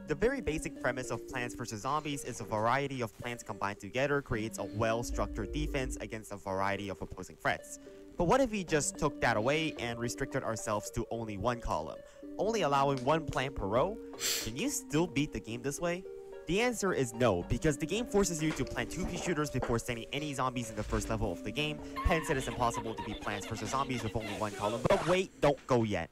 The very basic premise of Plants vs. Zombies is a variety of plants combined together creates a well-structured defense against a variety of opposing threats. But what if we just took that away and restricted ourselves to only one column, only allowing one plant per row? Can you still beat the game this way? The answer is no, because the game forces you to plant 2 pea shooters before sending any zombies in the first level of the game, hence it is impossible to beat Plants vs. Zombies with only one column. But wait, don't go yet.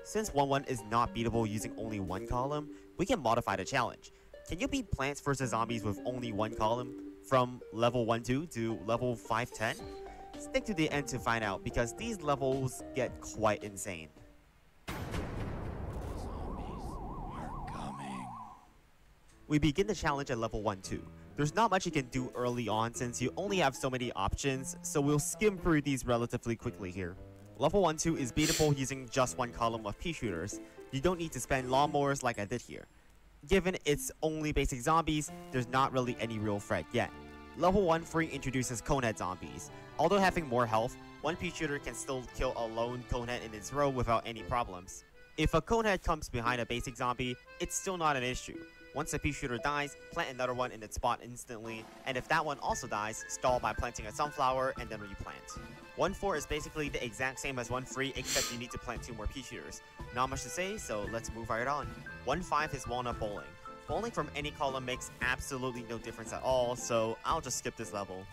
Since 1-1 is not beatable using only one column, we can modify the challenge. Can you beat Plants vs. Zombies with only one column from level 1-2 to level 5-10? Stick to the end to find out, because these levels get quite insane. We begin the challenge at level 1-2. There's not much you can do early on since you only have so many options, so we'll skim through these relatively quickly here. Level 1-2 is beatable using just one column of pea shooters. You don't need to spend lawnmowers like I did here. Given it's only basic zombies, there's not really any real threat yet. Level 1-3 introduces conehead zombies. Although having more health, one pea shooter can still kill a lone conehead in its row without any problems. If a conehead comes behind a basic zombie, it's still not an issue. Once a pea shooter dies, plant another one in its spot instantly, and if that one also dies, stall by planting a sunflower and then replant. 1-4 is basically the exact same as 1-3, except you need to plant 2 more pea shooters. Not much to say, so let's move right on. 1-5 is walnut bowling. Bowling from any column makes absolutely no difference at all, so I'll just skip this level.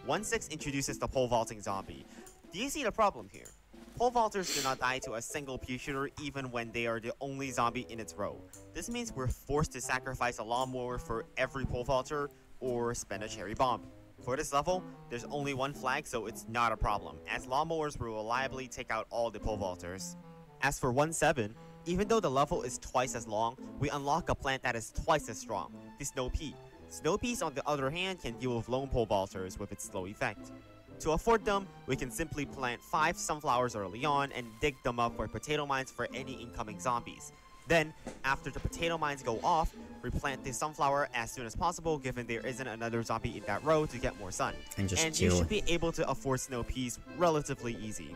1-6 introduces the pole vaulting zombie. Do you see the problem here? Pole vaulters do not die to a single pea shooter even when they are the only zombie in its row. This means we're forced to sacrifice a lawnmower for every pole vaulter or spend a cherry bomb. For this level, there's only one flag, so it's not a problem, as lawnmowers will reliably take out all the pole vaulters. As for 1-7, even though the level is twice as long, we unlock a plant that is twice as strong, the snow pea. Snow peas, on the other hand, can deal with lone pole vaulters with its slow effect. To afford them, we can simply plant 5 sunflowers early on and dig them up for potato mines for any incoming zombies. Then, after the potato mines go off, replant the sunflower as soon as possible given there isn't another zombie in that row to get more sun. And you should be able to afford snow peas relatively easy.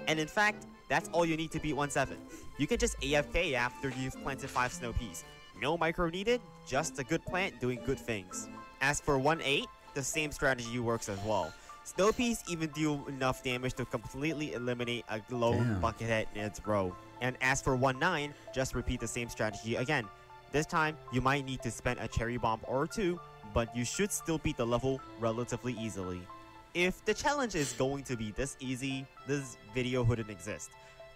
And in fact, that's all you need to beat 1-7. You can just AFK after you've planted 5 snow peas. No micro needed, just a good plant doing good things. As for 1-8, the same strategy works as well. Snow peas even do enough damage to completely eliminate a lone buckethead in its row. And as for 1-9, just repeat the same strategy again. This time, you might need to spend a cherry bomb or 2, but you should still beat the level relatively easily. If the challenge is going to be this easy, this video wouldn't exist.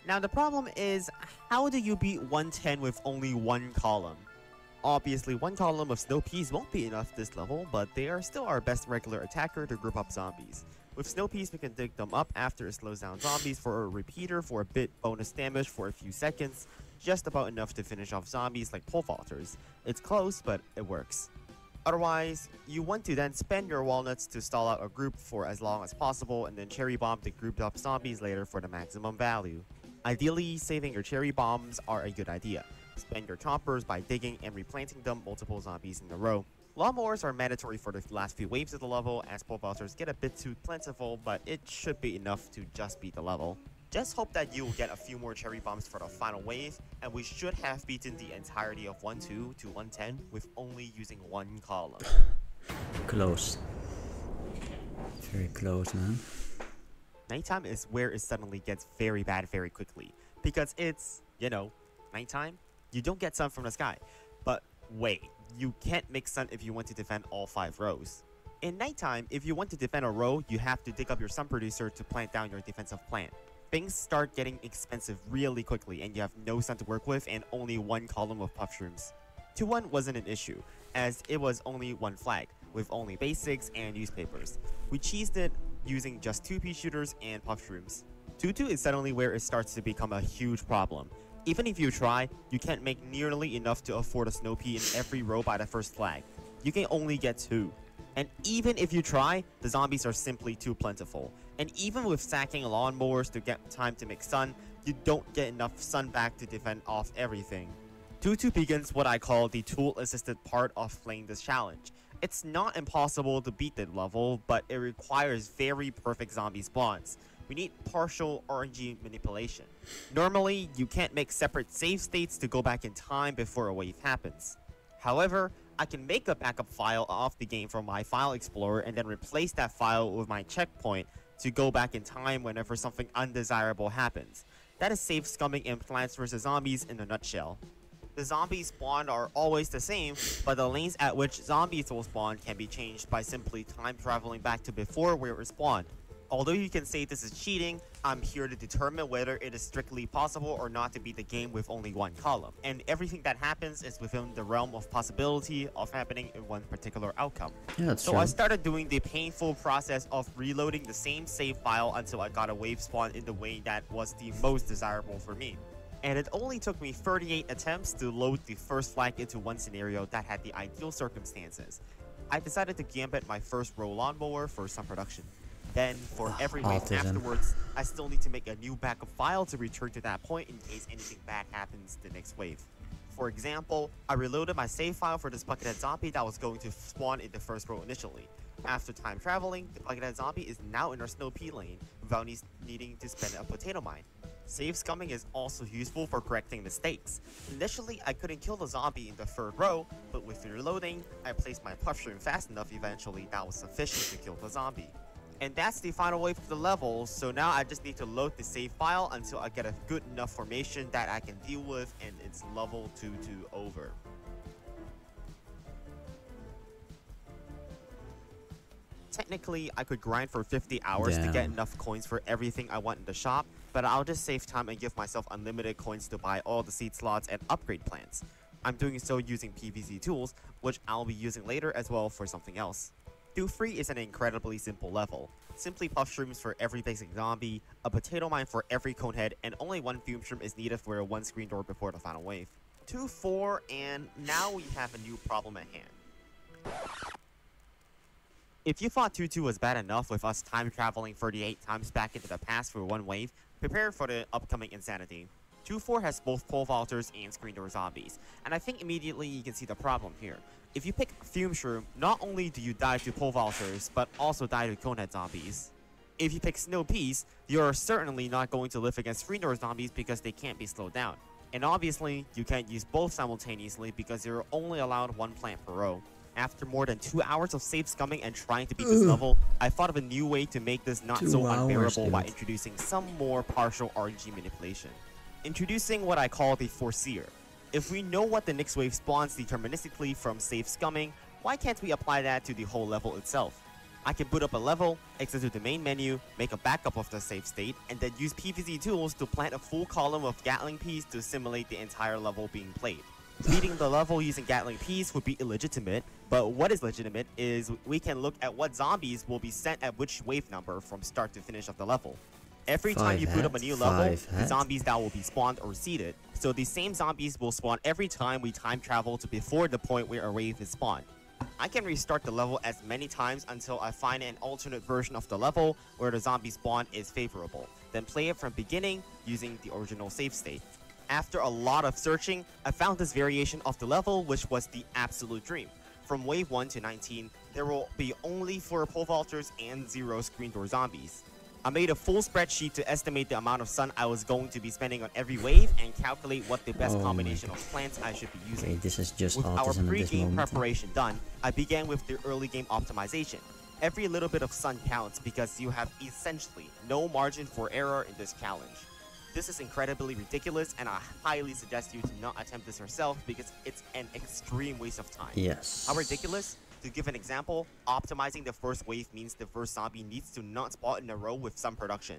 Now the problem is, how do you beat 110 with only one column? Obviously, one column of snow peas won't be enough this level, but they are still our best regular attacker to group up zombies. With snow peas, we can dig them up after it slows down zombies for a repeater for a bit bonus damage for a few seconds, just about enough to finish off zombies like pole vaulters. It's close, but it works. Otherwise, you want to then spend your walnuts to stall out a group for as long as possible and then cherry bomb the grouped up zombies later for the maximum value. Ideally, saving your cherry bombs are a good idea. Spend your choppers by digging and replanting them multiple zombies in a row. Lawnmowers are mandatory for the last few waves of the level as pole vaulters get a bit too plentiful, but it should be enough to just beat the level. Just hope that you'll get a few more cherry bombs for the final wave, and we should have beaten the entirety of 1-2 to 110 with only using one column. Close. Very close, man. Nighttime is where it suddenly gets very bad very quickly, because it's, nighttime. You don't get sun from the sky. But wait, you can't make sun if you want to defend all 5 rows. In nighttime, if you want to defend a row, you have to dig up your sun producer to plant down your defensive plant. Things start getting expensive really quickly and you have no sun to work with and only one column of puff shrooms. 2-1 wasn't an issue, as it was only one flag, with only basics and newspapers. We cheesed it using just 2 pea shooters and puff shrooms. 2-2 is suddenly where it starts to become a huge problem. Even if you try, you can't make nearly enough to afford a snow pea in every row by the first flag. You can only get 2. And even if you try, the zombies are simply too plentiful. And even with sacking lawnmowers to get time to make sun, you don't get enough sun back to defend off everything. 2-2 begins what I call the tool-assisted part of playing this challenge. It's not impossible to beat the level, but it requires very perfect zombie spawns. We need partial RNG manipulation. Normally, you can't make separate save states to go back in time before a wave happens. However, I can make a backup file of the game from my file explorer and then replace that file with my checkpoint to go back in time whenever something undesirable happens. That is safe scumming in Plants vs. Zombies in a nutshell. The zombies spawned are always the same, but the lanes at which zombies will spawn can be changed by simply time traveling back to before where it spawned. Although you can say this is cheating, I'm here to determine whether it is strictly possible or not to beat the game with only one column. And everything that happens is within the realm of possibility of happening in one particular outcome. Yeah, that's So true. I started doing the painful process of reloading the same save file until I got a wave spawn in the way that was the most desirable for me. And it only took me 38 attempts to load the first flag into one scenario that had the ideal circumstances. I decided to gambit my first roll-on mower for some production. Then, for every wave Autism. afterwards, I still need to make a new backup file to return to that point in case anything bad happens the next wave. For example, I reloaded my save file for this buckethead zombie that was going to spawn in the first row initially. After time traveling, the buckethead zombie is now in our snow pea lane without needing to spend a potato mine. Save scumming is also useful for correcting mistakes. Initially, I couldn't kill the zombie in the third row, but with reloading, I placed my puff shroom fast enough eventually that was sufficient to kill the zombie. And that's the final wave of the level, so now I just need to load the save file until I get a good enough formation that I can deal with, and it's level 2 over. Technically, I could grind for 50 hours to get Damn. enough coins for everything I want in the shop, but I'll just save time and give myself unlimited coins to buy all the seed slots and upgrade plans. I'm doing so using PvZ tools, which I'll be using later as well for something else. Do Free is an incredibly simple level. Simply puff shrooms for every basic zombie, a potato mine for every cone head, and only one fume shroom is needed for one screen door before the final wave. 2-4, and now we have a new problem at hand. If you thought 2-2 was bad enough with us time traveling 38 times back into the past for one wave, prepare for the upcoming insanity. 2-4 has both pole vaulters and screen door zombies, and I think immediately you can see the problem here. If you pick Fume Shroom, not only do you die to pole vaulters, but also die to conehead zombies. If you pick Snow Peas, you're certainly not going to live against screen door zombies because they can't be slowed down. And obviously, you can't use both simultaneously because you're only allowed one plant per row. After more than 2 hours of safe scumming and trying to beat this level, I thought of a new way to make this not so 2 hours, unbearable by dude. introducing some more partial RNG manipulation. Introducing what I call the Foreseer. If we know what the next wave spawns deterministically from safe scumming, why can't we apply that to the whole level itself? I can boot up a level, exit to the main menu, make a backup of the save state, and then use PvZ tools to plant a full column of Gatling Peas to simulate the entire level being played. Beating the level using Gatling Peas would be illegitimate, but what is legitimate is we can look at what zombies will be sent at which wave number from start to finish of the level. Every time you boot up a new level, the zombies that will be spawned or seeded. So the same zombies will spawn every time we time travel to before the point where a wave is spawned. I can restart the level as many times until I find an alternate version of the level where the zombie spawn is favorable, then play it from beginning using the original save state. After a lot of searching, I found this variation of the level which was the absolute dream. From wave 1 to 19, there will be only 4 pole vaulters and 0 screen door zombies. I made a full spreadsheet to estimate the amount of sun I was going to be spending on every wave and calculate what the best combination of plants I should be using. Okay, this is just With our autism at this pre-game moment. preparation done, I began with the early game optimization. Every little bit of sun counts because you have essentially no margin for error in this challenge. This is incredibly ridiculous, and I highly suggest you to not attempt this yourself because it's an extreme waste of time. Yes. How ridiculous? To give an example, optimizing the first wave means the first zombie needs to not spawn in a row with some production.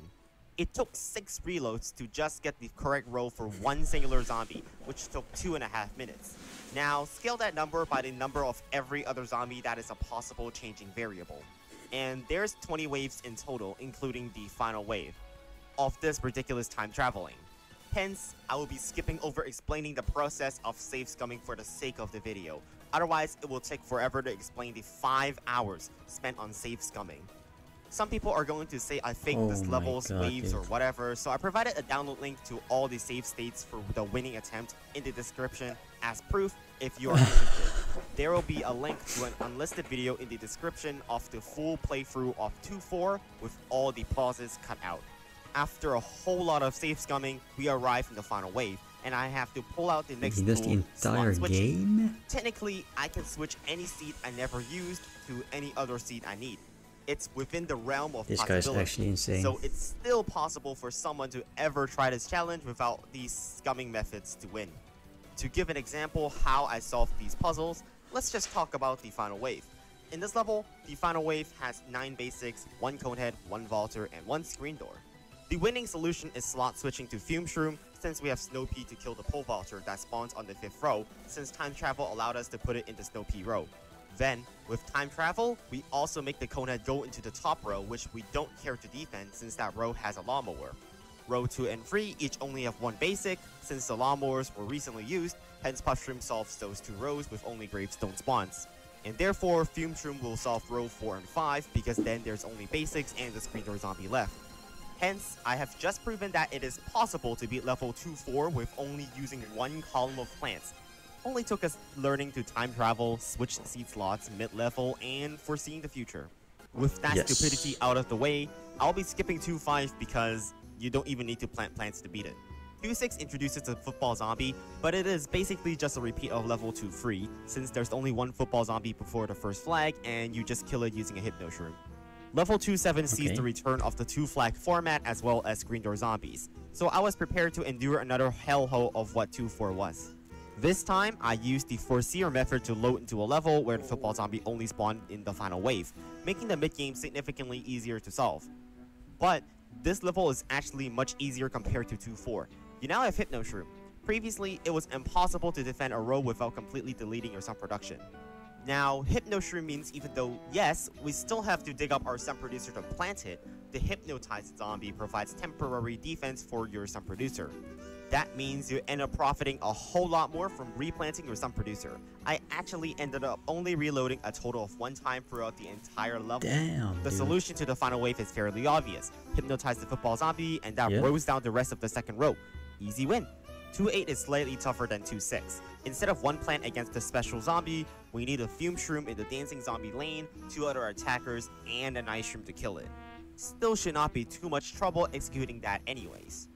It took 6 reloads to just get the correct row for one singular zombie, which took 2.5 minutes. Now, scale that number by the number of every other zombie that is a possible changing variable. And there's 20 waves in total, including the final wave of this ridiculous time traveling. Hence, I will be skipping over explaining the process of safe scumming for the sake of the video. Otherwise, it will take forever to explain the 5 hours spent on safe scumming. Some people are going to say I faked this level's waves or whatever, so I provided a download link to all the save states for the winning attempt in the description as proof if you are interested. There will be a link to an unlisted video in the description of the full playthrough of 2-4 with all the pauses cut out. After a whole lot of safe scumming, we arrive in the final wave. and I have to pull out the next He does the tool, entire slot switch. game? Technically, I can switch any seat I never used to any other seat I need. It's within the realm of This possibility. guy's actually insane. So it's still possible for someone to ever try this challenge without these scumming methods to win. To give an example how I solved these puzzles, let's just talk about the final wave. In this level, the final wave has 9 basics, 1 conehead, 1 vaulter, and 1 screen door. The winning solution is slot switching to Fume Shroom, since we have Snow Pea to kill the pole vaulter that spawns on the 5th row, since time travel allowed us to put it in the Snow Pea row. Then, with time travel, we also make the conehead go into the top row, which we don't care to defend since that row has a lawnmower. Row 2 and 3 each only have 1 basic, since the lawnmowers were recently used, hence Puff Shroom solves those 2 rows with only gravestone spawns. And therefore, Fume Shroom will solve row 4 and 5 because then there's only basics and the screen door zombie left. Hence, I have just proven that it is possible to beat level 2-4 with only using 1 column of plants. Only took us learning to time travel, switch seed slots mid-level, and foreseeing the future. With that stupidity out of the way, I'll be skipping 2-5 because you don't even need to plant plants to beat it. 2-6 introduces the football zombie, but it is basically just a repeat of level 2-3, since there's only 1 football zombie before the first flag, and you just kill it using a Hypno Shroom. Level 2-7 sees the return of the 2-flag format as well as screen door zombies, so I was prepared to endure another hellhole of what 2-4 was. This time, I used the Foreseer method to load into a level where the football zombie only spawned in the final wave, making the mid-game significantly easier to solve. But this level is actually much easier compared to 2-4. You now have Hypno Shroom. Previously, it was impossible to defend a row without completely deleting your sun production. Now, Hypno Shroom means even though, yes, we still have to dig up our sun producer to plant it, the hypnotized zombie provides temporary defense for your sun producer. That means you end up profiting a whole lot more from replanting your sun producer. I actually ended up only reloading a total of 1 time throughout the entire level. Damn, the solution to the final wave is fairly obvious. Hypnotize the football zombie and that rows down the rest of the second row. Easy win. 2-8 is slightly tougher than 2-6. Instead of 1 plant against the special zombie, we need a Fume Shroom in the dancing zombie lane, 2 other attackers, and an Ice Shroom to kill it. Still should not be too much trouble executing that anyways.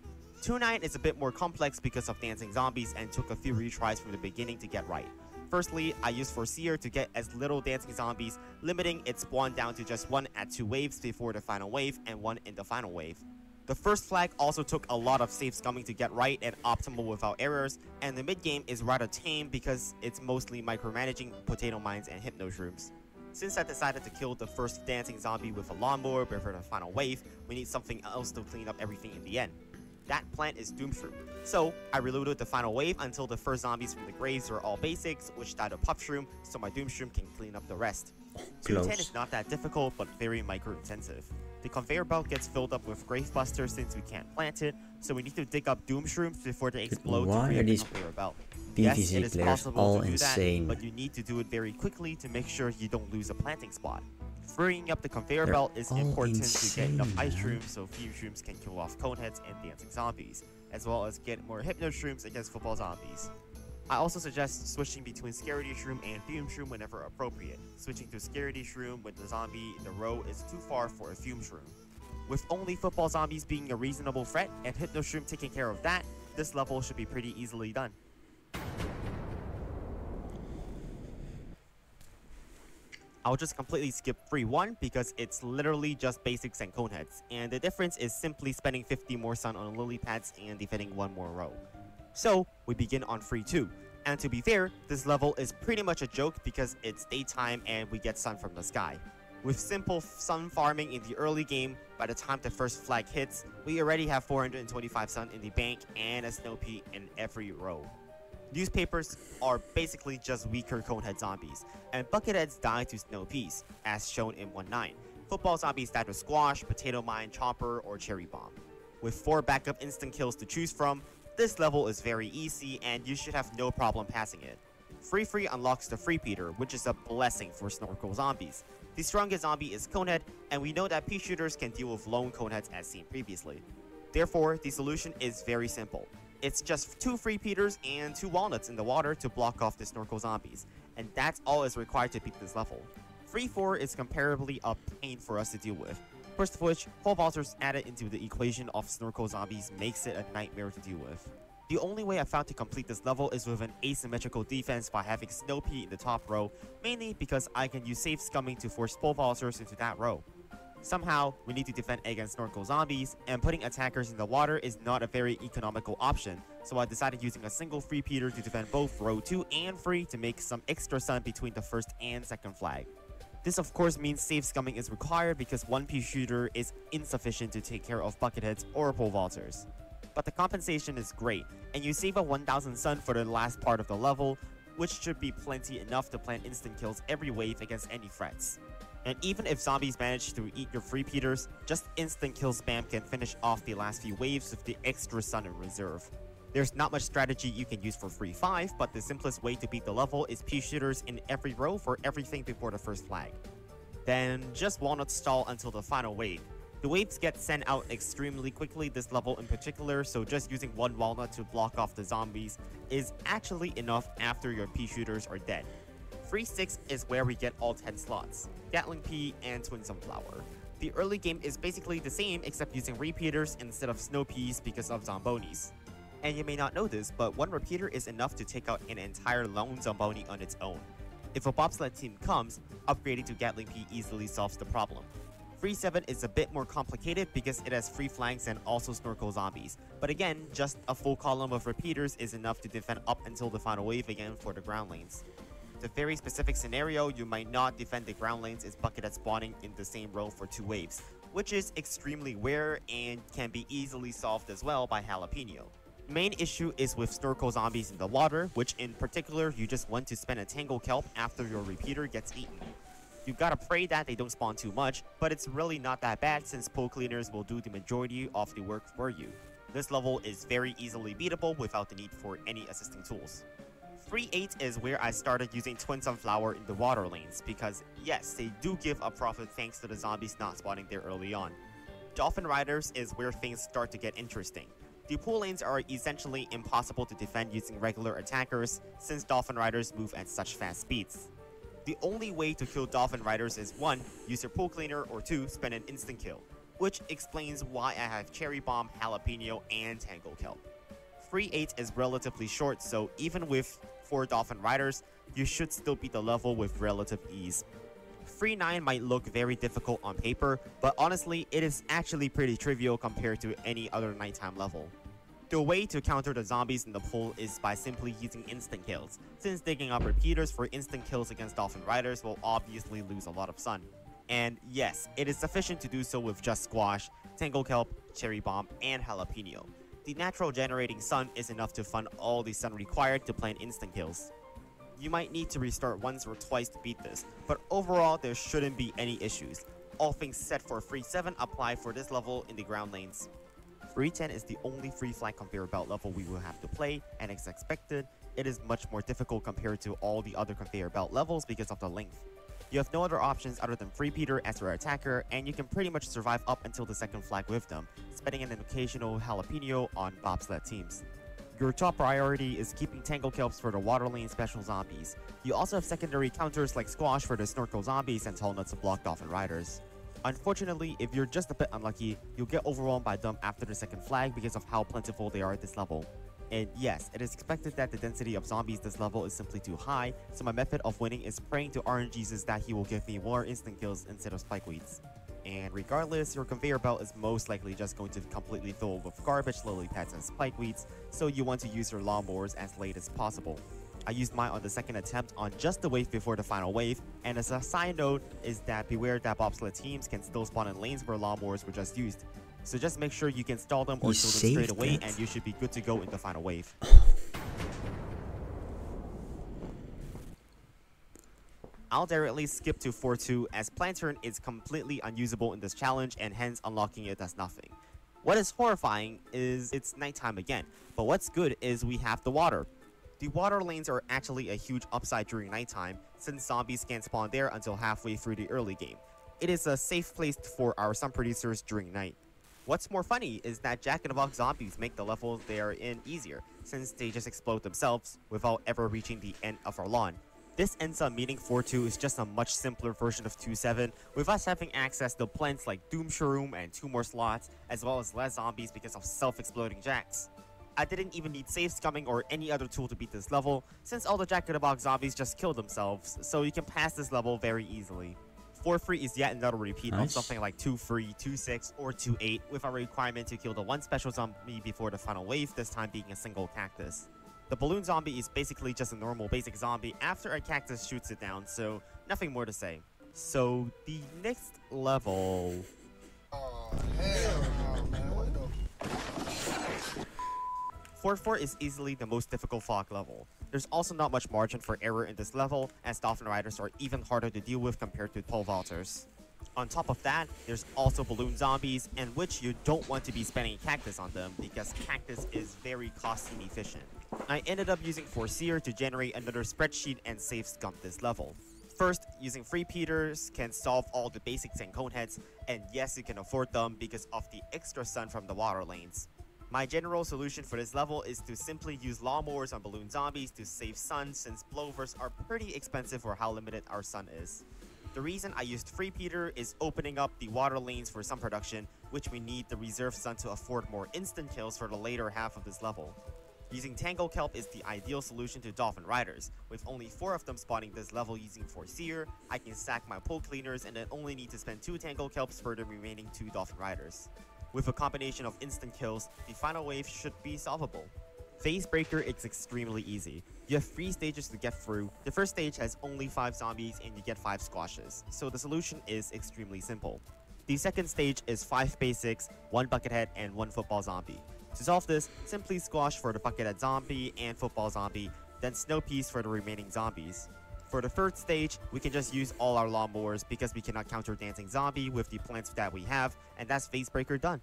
2-9 is a bit more complex because of dancing zombies and took a few retries from the beginning to get right. Firstly, I used Foreseer to get as little dancing zombies, limiting its spawn down to just 1 at 2 waves before the final wave and 1 in the final wave. The first flag also took a lot of safe scumming to get right and optimal without errors, and the mid-game is rather tame because it's mostly micromanaging potato mines and hypno shrooms. Since I decided to kill the first dancing zombie with a lawnmower before the final wave, we need something else to clean up everything in the end. That plant is Doom Shroom. So, I reloaded the final wave until the first zombies from the graves are all basics, which died to Puff Shroom, so my Doom Shroom can clean up the rest. 2-10 is not that difficult, but very micro-intensive. The conveyor belt gets filled up with Gravebuster since we can't plant it, so we need to dig up Doom Shrooms before they explode to free up the conveyor belt. Yes, it is possible to do that, but you need to do it very quickly to make sure you don't lose a planting spot. Freeing up the conveyor belt is important to get enough Ice Shrooms so Fume Shrooms can kill off Coneheads and Dancing Zombies, as well as get more Hypno Shrooms against Football Zombies. I also suggest switching between Scaredy Shroom and Fume Shroom whenever appropriate. Switching to Scaredy Shroom when the zombie in the row is too far for a Fume Shroom. With only Football Zombies being a reasonable threat and Hypno Shroom taking care of that, this level should be pretty easily done. I'll just completely skip 3-1 because it's literally just basics and Coneheads, and the difference is simply spending 50 more sun on lily pads and defending 1 more row. So, we begin on 3-2, and to be fair, this level is pretty much a joke because it's daytime and we get sun from the sky. With simple sun farming in the early game, by the time the first flag hits, we already have 425 sun in the bank and a Snow Pea in every row. Newspapers are basically just weaker Conehead zombies, and Bucketheads die to Snow Peas, as shown in 1-9. Football zombies die to Squash, Potato Mine, Chopper, or Cherry Bomb. With 4 backup instant kills to choose from, this level is very easy and you should have no problem passing it. Free unlocks the Free Peter, which is a blessing for Snorkel zombies. The strongest zombie is Conehead, and we know that pea shooters can deal with lone Coneheads as seen previously. Therefore, the solution is very simple. It's just 2 Free Peters and 2 walnuts in the water to block off the Snorkel zombies, and that's all is required to beat this level. 3-4 is comparably a pain for us to deal with. First of which, pole vaulters added into the equation of Snorkel zombies makes it a nightmare to deal with. The only way I found to complete this level is with an asymmetrical defense by having Snow Pea in the top row, mainly because I can use safe scumming to force pole vaulters into that row. Somehow, we need to defend against snorkel zombies, and putting attackers in the water is not a very economical option, so I decided using a single free Peter to defend both row 2 and 3 to make some extra sun between the first and second flag. This of course means safe scumming is required because one pea shooter is insufficient to take care of bucketheads or pole vaulters. But the compensation is great, and you save a 1000 sun for the last part of the level, which should be plenty enough to plant instant kills every wave against any threats. And even if zombies manage to eat your free Peters, just instant kill spam can finish off the last few waves with the extra sun in reserve. There's not much strategy you can use for free 5, but the simplest way to beat the level is pea shooters in every row for everything before the first flag. Then just walnut stall until the final wave. The waves get sent out extremely quickly this level in particular, so just using one walnut to block off the zombies is actually enough after your pea shooters are dead. Free 6 is where we get all 10 slots, Gatling Pea and Twin Sunflower. The early game is basically the same except using repeaters instead of snow peas because of zombonis. And you may not know this, but one repeater is enough to take out an entire lone zomboni on its own. If a bobsled team comes, upgrading to Gatling Pea easily solves the problem. Free 7 is a bit more complicated because it has free flanks and also snorkel zombies, but again, just a full column of repeaters is enough to defend up until the final wave again for the ground lanes. The very specific scenario you might not defend the ground lanes is buckethead spawning in the same row for 2 waves, which is extremely rare and can be easily solved as well by Jalapeno. Main issue is with snorkel zombies in the water, which in particular you just want to spend a Tangle Kelp after your repeater gets eaten. You gotta pray that they don't spawn too much, but it's really not that bad since pole cleaners will do the majority of the work for you. This level is very easily beatable without the need for any assisting tools. Free 8 is where I started using Twin Sunflower in the water lanes because yes, they do give a profit thanks to the zombies not spawning there early on. Dolphin Riders is where things start to get interesting. The pool lanes are essentially impossible to defend using regular attackers since Dolphin Riders move at such fast speeds. The only way to kill Dolphin Riders is 1. Use your pool cleaner, or 2. Spend an instant kill, which explains why I have Cherry Bomb, Jalapeno, and Tangle Kelp. Free 8 is relatively short, so even with 4 Dolphin Riders, you should still beat the level with relative ease. Free 9 might look very difficult on paper, but honestly, it is actually pretty trivial compared to any other nighttime level. The way to counter the zombies in the pool is by simply using instant kills, since digging up repeaters for instant kills against Dolphin Riders will obviously lose a lot of sun. And yes, it is sufficient to do so with just Squash, Tangle Kelp, Cherry Bomb, and Jalapeno. The natural generating sun is enough to fund all the sun required to plant instant kills. You might need to restart once or twice to beat this, but overall there shouldn't be any issues. All things set for Free 7 apply for this level in the ground lanes. Free 10 is the only free flag conveyor belt level we will have to play, and as expected, it is much more difficult compared to all the other conveyor belt levels because of the length. You have no other options other than Free Peter as your attacker, and you can pretty much survive up until the second flag with them, spending an occasional Jalapeno on bobsled teams. Your top priority is keeping Tangle Kelps for the water lane special zombies. You also have secondary counters like Squash for the snorkel zombies and Tall Nuts to block Dolphin Riders. Unfortunately, if you're just a bit unlucky, you'll get overwhelmed by them after the second flag because of how plentiful they are at this level. And yes, it is expected that the density of zombies this level is simply too high, so my method of winning is praying to RNGesus that he will give me more instant kills instead of spikeweeds. And regardless, your conveyor belt is most likely just going to completely fill with garbage lily pads and spikeweeds, so you want to use your lawnmowers as late as possible. I used mine on the second attempt on just the wave before the final wave, and as a side note is that beware that bobsled teams can still spawn in lanes where lawnmowers were just used. So just make sure you can stall them or kill them straight away and you should be good to go in the final wave. I'll directly skip to 4-2 as Planturn is completely unusable in this challenge and hence unlocking it does nothing. What is horrifying is it's nighttime again, but what's good is we have the water. The water lanes are actually a huge upside during nighttime since zombies can't spawn there until halfway through the early game. It is a safe place for our sun producers during night. What's more funny is that Jack-in-the-Box zombies make the levels they are in easier since they just explode themselves without ever reaching the end of our lawn. This ends up meaning 4-2 is just a much simpler version of 2-7, with us having access to plants like Doom Shroom and 2 more slots, as well as less zombies because of self-exploding jacks. I didn't even need safe scumming or any other tool to beat this level, since all the Jack-in-the-Box zombies just kill themselves, so you can pass this level very easily. 4 free is yet another repeat of something like 2 free, 2-6, or 2-8, with a requirement to kill the one special zombie before the final wave, this time being a single cactus. The balloon zombie is basically just a normal basic zombie after a cactus shoots it down, so nothing more to say. So the next level... Oh, hell no, man. What the... 4-4 is easily the most difficult fog level. There's also not much margin for error in this level, as Dolphin Riders are even harder to deal with compared to pole vaulters. On top of that, there's also balloon zombies, and which you don't want to be spending cactus on them because cactus is very cost inefficient. I ended up using Foreseer to generate another spreadsheet and safe scum this level. First, using free Peters can solve all the basics and coneheads, and yes, you can afford them because of the extra sun from the water lanes. My general solution for this level is to simply use lawnmowers on balloon zombies to save sun, since blowovers are pretty expensive for how limited our sun is. The reason I used free Peter is opening up the water lanes for sun production, which we need the reserve sun to afford more instant kills for the later half of this level. Using Tangle Kelp is the ideal solution to Dolphin Riders. With only 4 of them spawning this level using Foreseer, I can stack my pole cleaners and then only need to spend 2 Tangle Kelps for the remaining 2 Dolphin Riders. With a combination of instant kills, the final wave should be solvable. Phase Breaker is extremely easy. You have 3 stages to get through. The first stage has only 5 zombies and you get 5 squashes, so the solution is extremely simple. The second stage is 5 basics, 1 buckethead, and 1 football zombie. To solve this, simply squash for the buckethead zombie and football zombie, then snow piece for the remaining zombies. For the third stage, we can just use all our lawnmowers because we cannot counter Dancing Zombie with the plants that we have, and that's Phase Breaker done.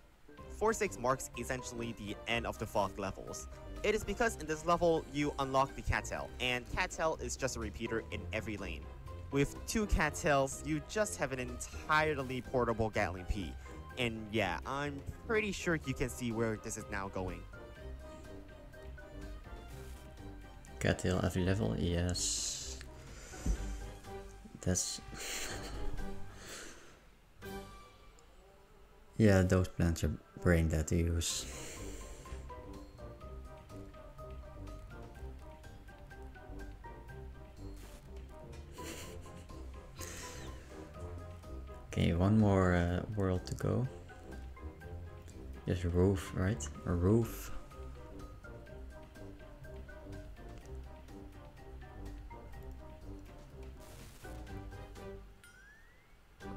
4-6 marks essentially the end of the fog levels. It is because in this level, you unlock the Cattail, and Cattail is just a repeater in every lane. With 2 Cattails, you just have an entirely portable Gatling P. And yeah, I'm pretty sure you can see where this is now going. Cattail every level, yes. That's... yeah, those plants are brain dead to use. Okay, one more world to go. Just a roof, right? A roof.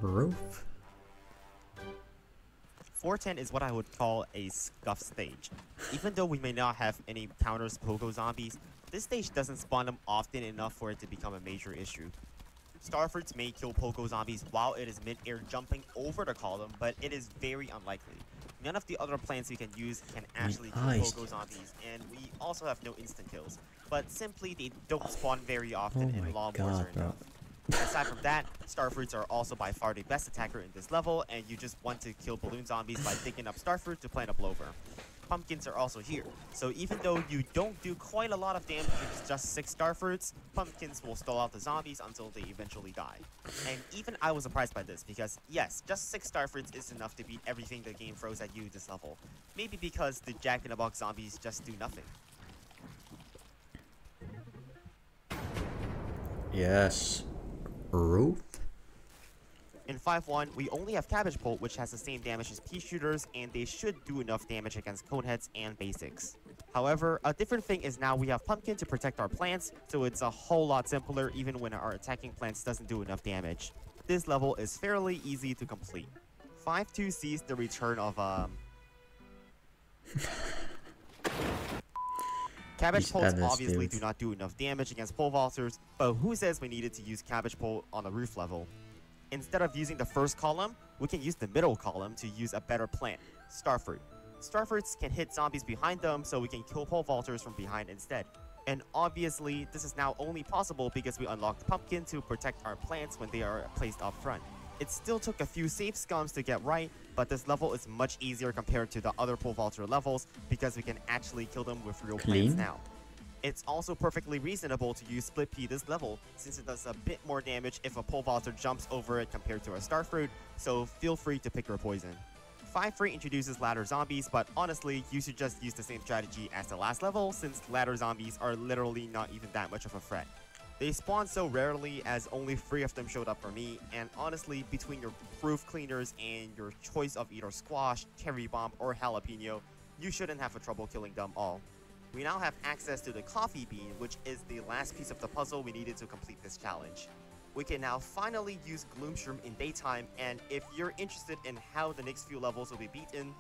Roof. 410 is what I would call a scuff stage. Even though we may not have any counters Pogo zombies, this stage doesn't spawn them often enough for it to become a major issue. Starfruits may kill Pogo zombies while it is mid-air jumping over the column, but it is very unlikely. None of the other plants we can use can actually kill Pogo zombies, and we also have no instant kills. But simply they don't spawn very often and lawnmowers are enough. Aside from that, Starfruits are also by far the best attacker in this level, and you just want to kill balloon zombies by digging up Starfruit to plant a blower. Pumpkins are also here, so even though you don't do quite a lot of damage with just 6 Starfruits, Pumpkins will stall out the zombies until they eventually die. And even I was surprised by this, because yes, just 6 Starfruits is enough to beat everything the game throws at you this level. Maybe because the Jack-in-the-Box zombies just do nothing. Yes. Roof? In 5-1, we only have Cabbage Pole, which has the same damage as Pea Shooters, and they should do enough damage against Coneheads and Basics. However, a different thing is now we have Pumpkin to protect our plants, so it's a whole lot simpler even when our attacking plants doesn't do enough damage. This level is fairly easy to complete. 5-2 sees the return of Cabbage Poles obviously do not do enough damage against pole vaulters, but who says we needed to use Cabbage Pole on the roof level? Instead of using the first column, we can use the middle column to use a better plant, Starfruit. Starfruits can hit zombies behind them, so we can kill pole vaulters from behind instead. And obviously, this is now only possible because we unlocked Pumpkin to protect our plants when they are placed up front. It still took a few safe scums to get right, but this level is much easier compared to the other pole vaulter levels because we can actually kill them with real plants now. It's also perfectly reasonable to use Split Pea this level, since it does a bit more damage if a pole vaulter jumps over it compared to a Starfruit, so feel free to pick your poison. 5-3 introduces ladder zombies, but honestly, you should just use the same strategy as the last level since ladder zombies are literally not even that much of a threat. They spawn so rarely as only 3 of them showed up for me, and honestly, between your roof cleaners and your choice of either squash, cherry bomb, or jalapeno, you shouldn't have a trouble killing them all. We now have access to the coffee bean, which is the last piece of the puzzle we needed to complete this challenge. We can now finally use Gloomshroom in daytime, and if you're interested in how the next few levels will be beaten,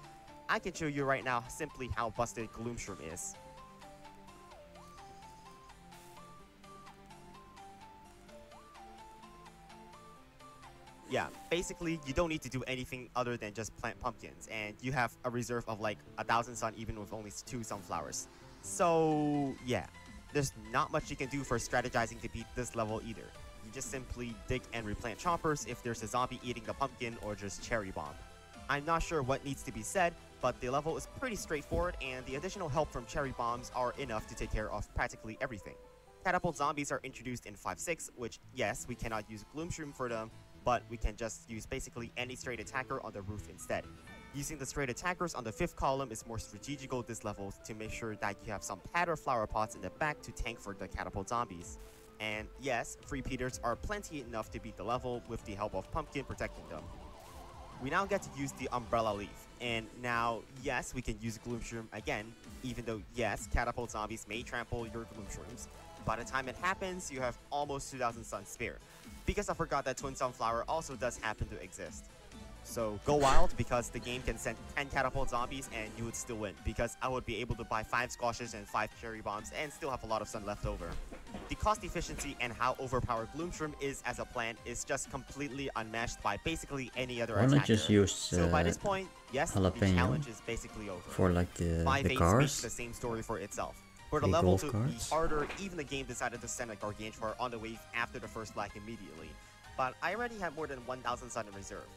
I can show you right now simply how busted Gloomshroom is. Yeah, basically you don't need to do anything other than just plant pumpkins, and you have a reserve of like 1,000 sun even with only 2 sunflowers. So yeah, there's not much you can do for strategizing to beat this level either. You just simply dig and replant choppers if there's a zombie eating the pumpkin or just cherry bomb. I'm not sure what needs to be said, but the level is pretty straightforward and the additional help from cherry bombs are enough to take care of practically everything. Catapult zombies are introduced in 5-6, which yes, we cannot use Gloomshroom for them, but we can just use basically any straight attacker on the roof instead. Using the straight attackers on the 5th column is more strategical this level to make sure that you have some pad or flower pots in the back to tank for the catapult zombies. And yes, free Peters are plenty enough to beat the level with the help of Pumpkin protecting them. We now get to use the Umbrella Leaf, and now yes, we can use Gloomshroom again, even though yes, catapult zombies may trample your Gloomshrooms. By the time it happens, you have almost 2,000 sun spare, because I forgot that Twin Sunflower also does happen to exist. So go wild, because the game can send 10 catapult zombies and you would still win, because I would be able to buy 5 squashes and 5 cherry bombs and still have a lot of sun left over. The cost efficiency and how overpowered Gloomshroom is as a plant is just completely unmatched by basically any other attacker. Just use so by this point, yes, the challenge is basically over. For like the 5-8 cars. makes the same story for itself. For the level to be harder, even the game decided to send a Gargantuar on the wave after the first lag immediately. But I already have more than 1,000 sun in reserve.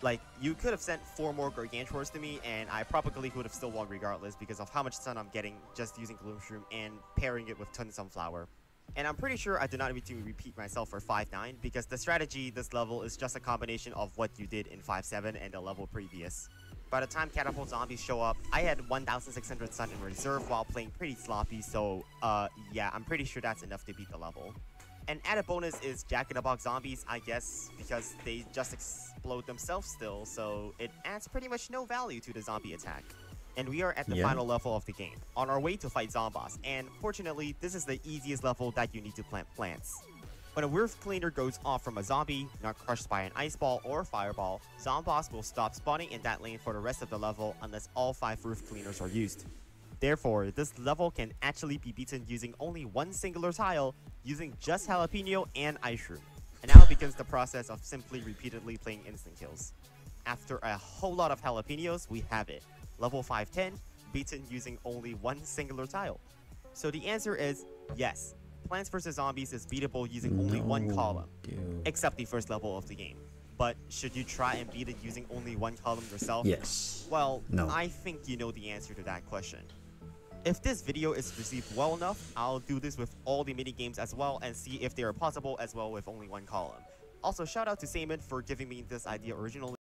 Like, you could have sent 4 more Gargantuars to me, and I probably would have still won regardless because of how much sun I'm getting just using Gloomshroom and pairing it with Twin Sunflower. And I'm pretty sure I do not need to repeat myself for 5-9 because the strategy this level is just a combination of what you did in 5-7 and the level previous. By the time catapult zombies show up, I had 1,600 sun in reserve while playing pretty sloppy, so yeah, I'm pretty sure that's enough to beat the level. An added bonus is Jack-in-the-Box zombies, I guess, because they just explode themselves still, so it adds pretty much no value to the zombie attack. And we are at the final level of the game, on our way to fight Zomboss, and fortunately, this is the easiest level that you need to plant plants. When a roof cleaner goes off from a zombie, not crushed by an ice ball or fireball, Zomboss will stop spawning in that lane for the rest of the level unless all 5 roof cleaners are used. Therefore, this level can actually be beaten using only one singular tile, using just Jalapeno and Ice Room. And now begins the process of simply repeatedly playing instant kills. After a whole lot of Jalapenos, we have it. Level 510, beaten using only one singular tile. So the answer is yes. Plants vs. Zombies is beatable using only one column, except the first level of the game. But should you try and beat it using only one column yourself? Yes. Well, no. I think you know the answer to that question. If this video is received well enough, I'll do this with all the mini games as well and see if they are possible as well with only one column. Also, shout out to Seaman for giving me this idea originally.